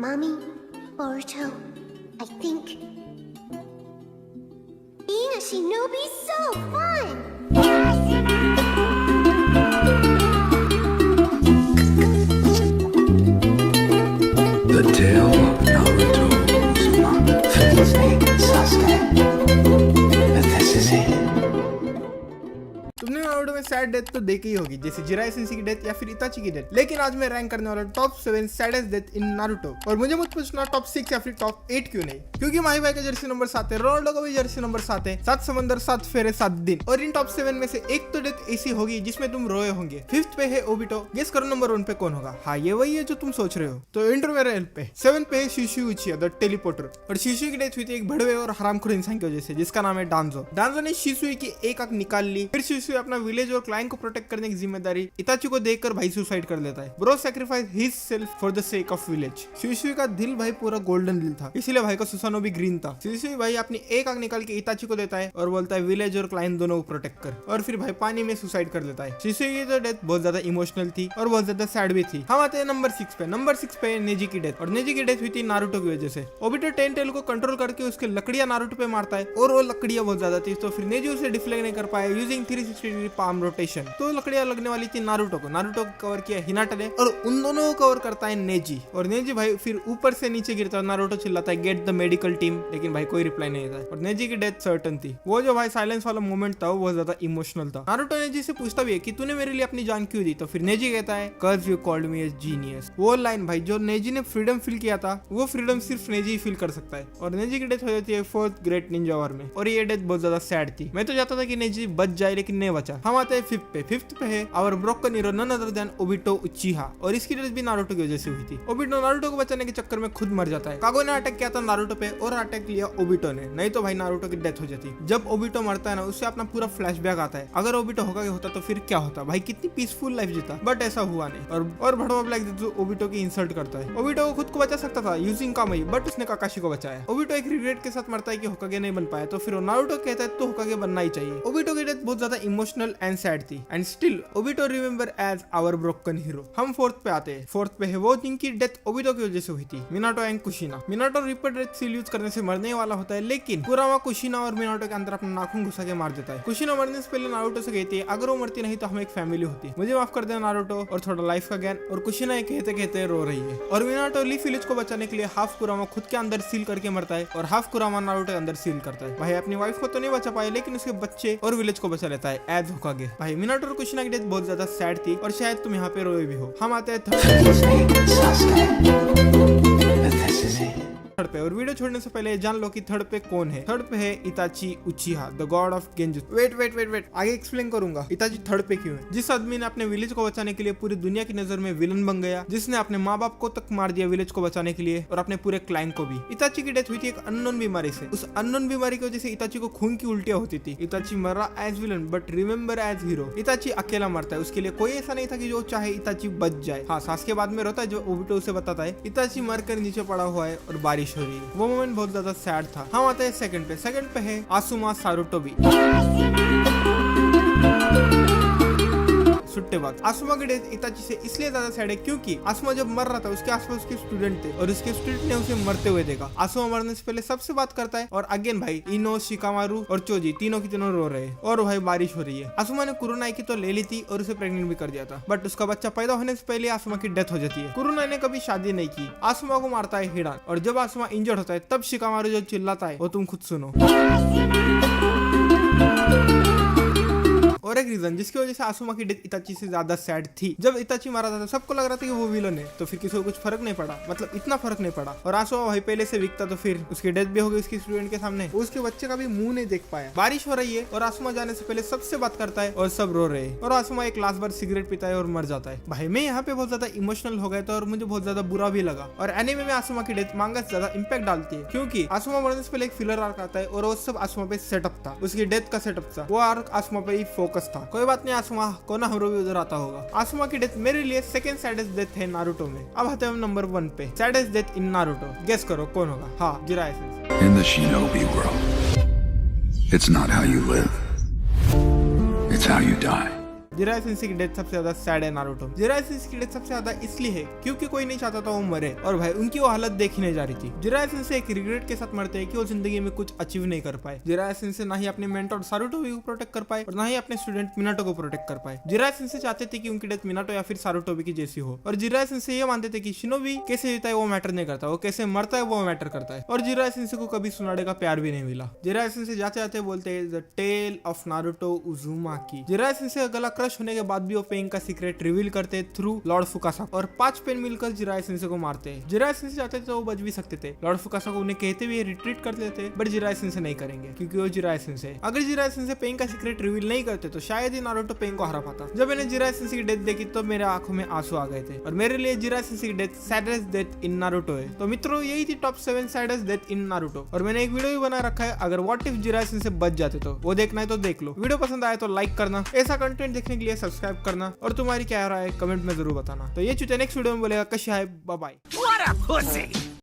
Mommy, Boruto, I think being a shinobi is so fun! The tale of Naruto Uzumaki. His name is Sasuke. But this is it. तुमने Naruto में sad death तो देखी ही होगी, जैसे जिराई sensi की death या फिर इताची की डेथ। लेकिन आज मैं रैंक करने वाला top 7 saddest death in Naruto. और मुझे मत पूछना टॉप 6 या फिर टॉप 8 क्यों नहीं, क्योंकि माही भाई का जर्सी नंबर 7 है, रोनाल्डो का भी जर्सी नंबर 7 है, 7 समंदर 7 फेरे 7 दिन। और इन टॉप 7 में से एक तो डेथ ऐसी होगी जिसमें तुम रोए होंगे। 5th पे है ओबिटो। गेस करो नंबर 1 पे कौन होगा? हाँ, ये वही है जो तुम सोच रहे हो। तो इंटर मेरे एल पे 7th पे है शिशु उचिया द टेलीपोर्टर। और शिशु की डेथ हुई थी एक भड़वे और हरामखोर इंसान की वजह से, जिसका नाम है डांजो। डांजो ने शिशु की एक आंख निकाल ली। फिर शिशु अपना विलेज और क्लाइंट को प्रोटेक्ट करने की जिम्मेदारी इताची को देकर भाई सुसाइड कर लेता है। Bro sacrifice his self for the sake of village. शिशु का दिल भाई पूरा गोल्डन दिल था, इसीलिए भाई का सुसानो भी ग्रीन था। शिशु भाई अपनी एक आंख निकाल के इताची को देता है और बोलता है विलेज और क्लाइंट दोनों को प्रोटेक्ट कर, और फिर भाई पानी में सुसाइड कर लेता है। शिशु की तो डेथ बहुत ज्यादा इमोशनल थी और बहुत ज्यादा सैड भी थी। हम आते हैं नंबर 6 पे। नंबर 6 पे नेजी की डेथ। और नेजी की डेथ हुई थी नारुतो की वजह से। ओबिटो टेन टेल को कंट्रोल करके उसके लकड़ियां नारुतो पे मारता है, और वो लकड़ियां बहुत ज्यादा थी, तो फिर नेजी उसे डिफ्लेक्ट नहीं कर पाया यूजिंग 360 डिग्री पाम रोटेशन। तो लकड़ियां लगने वाली थी नारुतो को कवर किया हिनाटा ने, और उन दोनों को कवर करता है नेजी। और नेजी भाई फिर ऊपर से नीचे गिरता है, नारुतो चिल्लाता है गेट द मेडिकल टीम, लेकिन भाई कोई रिप्लाई नहीं था। और नेजी की डेथ सर्टन थी। वो जो भाई साइलेंस वाला मोमेंट था वो बहुत ज्यादा इमोशनल था। नारुतो नेजी से पूछता भी है कि तूने मेरे लिए अपनी जान क्यों दी, तो फिर नेजी कहता है cause you called me a genius। वो लाइन भाई जो नेजी ने फ्रीडम फील किया था, वो फ्रीडम सिर्फ नेजी ही फील कर सकता है। और नेजी की डेथ हो जाती है 4th ग्रेट निंजा वॉर में, और ये डेथ बहुत ज्यादा सैड थी। मैं तो चाहता था कि नेजी बच जाए, लेकिन नहीं बचा। हम आते हैं 5th पे। 5th पे है our broken hero none other than Obito Uchiha, और इसकी डेथ भी नारुतो की वजह से हुई थी। ओबिटो नारुतो को बचाने के चक्कर में खुद मर जाता है। कागो ने अटैक किया था नारुतो पे, और अटैक लिया ओबिटो ने, नहीं तो भाई नारुतो की डेथ हो जाती। जब ओबिटो मरता है ना, उससे अपना पूरा फ्लैशबैक आता है, अगर ओबिटो होगा होता तो फिर क्या होता, भाई कितनी पीसफुल लाइफ जीता, बट ऐसा हुआ नहीं। और भड़वा ब्लैक ज़ेटसु ओबिटो की इंसल्ट करता है। ओबिटो को खुद को बचा सकता था यूजिंग कामई, बट उसने काकाशी को बचाया। ओबिटो एक रिग्रेट के साथ मरता है कि होकागे नहीं बन पाया, तो फिर नारुतो कहता है तो होकागे बनना ही चाहिए। ओबिटो की डेथ बहुत ज्यादा इमोशनल एंड सैड थी, and still Obito remember as our broken hero. हम 4th पे आते हैं। 4th पे है वो जिनकी डेथ ओबिटो की वजह से हुई थी, Minato and कुशिना। Minato ripper death seal use करने से मरने वाला होता है, लेकिन कुरामा कुशिना और मिनाटो के अंदर अपना नाखून घुसा के मार देता है। कुशिना मरने से पहले नारुतो से कहती है अगर वो मरती नहीं तो हम एक फैमिली होती, मुझे माफ कर देना नारुतो और थोड़ा लाइफ का ज्ञान। और कुशिना कहते कहते रो रही है। और मिनाटो लीफ विलेज को बचाने के लिए हाफ कुरामा खुद के अंदर सील करके मरता है, और हाफ कुरामा नारुतो के अंदर सील करता है। भाई अपनी वाइफ को तो नहीं बचा पाए, लेकिन उसके बच्चे और विलेज को बचा लेता है एज होकागे। भाई मिनाटो और कुशिना की डेथ बहुत ज्यादा सैड थी, और शायद तुम यहाँ पे रोए भी हो। हम आते हैं His name is Sasuke. But this is it. Third पे। और वीडियो छोड़ने से पहले जान लो कि थर्ड पे कौन है। थर्ड पे है Itachi Uchiha the god of genjutsu. Wait आगे एक्सप्लेन करूंगा इताची थर्ड पे क्यों है। जिस आदमी ने अपने विलेज को बचाने के लिए पूरी दुनिया की नजर में विलन बन गया, जिसने अपने माँ बाप को तक मार दिया विलेज को बचाने के लिए, और अपने पूरे क्लाइन को भी। इताची की डेथ हुई थी एक अननोन बीमारी से। उस अननोन बीमारी की वजह से इताची को खून की उल्टियां होती थी। इताची मरा as villain but remember as hero. Itachi अकेला मरता है, उसके लिए कोई ऐसा नहीं था कि जो चाहे इताची बच जाए। हाँ, सांस के बाद में रोता है जो ओबिटो उसे बताता है इताची मरकर नीचे पड़ा हुआ है और बारिश हो रही है। वो मोमेंट बहुत ज्यादा सैड था। हम आते हैं सेकंड पे। सेकंड पे है आसुमा सारुटोबी। सुट्टे बात। आसुमा की डेथ इताची से इसलिए ज्यादा सैड है क्योंकि आसुमा जब मर रहा था उसके आसपास उसके स्टूडेंट थे, और उसके स्टूडेंट ने उसे मरते हुए देखा। आसुमा मरने से पहले सबसे बात करता है, और अगेन भाई इनो, शिकामारू और चोजी तीनों की तीनों रो रहे हैं, और भाई बारिश हो रही है। आसुमा ने कुरुनाई की तो ले ली थी और उसे प्रेग्नेंट भी कर दिया था, बट उसका बच्चा पैदा होने से पहले आसुमा की डेथ हो जाती है। कुरुनाई ने कभी शादी नहीं की। आसुमा को मारता है हिडान, और जब आसुमा इंजर्ड होता है तब शिकामारू जो चिल्लाता है वो तुम खुद सुनो। और एक रीजन जिसकी वजह से आसुमा की डेथ इताची से ज्यादा सैड थी। जब इताची मारा था तो सबको लग रहा था कि वो विलन है, तो फिर किसी को कुछ फर्क नहीं पड़ा, मतलब इतना फर्क नहीं पड़ा। और आसुमा भाई पहले से वीक था, तो फिर उसकी डेथ भी हो गई उसके स्टूडेंट के सामने। उसके बच्चे का भी मुंह नहीं देख पाया। बारिश हो रही है और आसुमा जाने से पहले सबसे बात करता है और सब रो रहे हैं, और आसुमा एक लास्ट बार सिगरेट पीता है और मर जाता है। भाई मैं यहाँ पे बहुत ज्यादा इमोशनल हो गया था, और मुझे बहुत ज्यादा बुरा भी लगा। और एनीमे में आसुमा की डेथ मांगा से ज्यादा इंपैक्ट डालती है, क्योंकि आसुमा मरने से पहले एक फिलर आर्क आता है, और वो सब आसुमा पे सेटअप था, उसकी डेथ का सेटअप था। वो आर्क आसुमा पे ही फोकस था। कोई बात नहीं, आसुमा को ना हमरो भी उधर आता होगा। आसुमा की डेथ मेरे लिए सेकंड सैडेस्ट डेथ है नारुतो में। अब आते हैं हम नंबर 1 पे। Saddest death in Naruto. Guess करो कौन होगा? हाँ, Jiraiya sensei. In the shinobi world, it's not how you live, it's how you die. Jiraiya Sensei की डेथ सबसे ज्यादा सैड है नारुतो। जिराया सेंसेई की डेथ सबसे ज्यादा इसलिए है क्योंकि कोई नहीं चाहता था वो मरे, और भाई उनकी वो हालत देखी नहीं जा रही थी। जिराया सेंसेई एक रिग्रेट के साथ मरते हैं कि वो जिंदगी में कुछ अचीव नहीं कर पाए। जिराया सेंसेई ना ही अपने मेंटर सारुटोबी को प्रोटेक्ट कर पाए और ना ही अपने स्टूडेंट मिनाटो को प्रोटेक्ट कर पाए। जिराया सेंसेई चाहते थे कि उनकी डेथ मिनाटो या फिर सारुटोबी की जैसी हो, और जिराया सेंसेई ये मानते थे कि शिनोबी कैसे जीता है वो मैटर नहीं करता, वो कैसे मरता है वो मैटर करता है। और जिराया सेंसेई को कभी सुनाडे का प्यार भी नहीं मिला। जिराया सेंसेई जाते जाते बोलते हैं the tale of Naruto Uzumaki. Jiraiya sensei का गला क्रश होने के बाद भी वो पेन का सीक्रेट रिवील करते थ्रू लॉर्ड फुकासाको, और 5 पेन मिलकर जिराया सेंसेई को मारते हैं। जिराया सेंसेई चाहते थे वो बच भी सकते थे, लॉर्ड फुकासाको उन्हें कहते हुए रिट्रीट कर लेते, बट जिराया सेंसेई नहीं करेंगे क्योंकि वो जिराया सेंसेई है। अगर जिराया सेंसेई पेन का सीक्रेट रिवील नहीं करते तो शायद ही नारुतो पेन को हरा पाता। जब मैंने जिराया सेंसेई की डेथ देखी तो मेरे आंखों में आंसू आ गए थे, और मेरे लिए जिराया सेंसेई की death saddest death in Naruto है। तो मित्रों यही थी top 7 saddest death in Naruto, और मैंने एक वीडियो भी बना रखा है, अगर व्हाट इफ जिराया सेंसेई बच जाते तो वो देखना है तो देख लो। वीडियो पसंद आया तो लाइक करना, ऐसा कंटेंट देखने के लिए सब्सक्राइब करना, और तुम्हारी क्या राय है कमेंट में जरूर बताना। तो ये चुते नेक्स्ट वीडियो में बोलेगा कशी है, bye bye. What a pussy!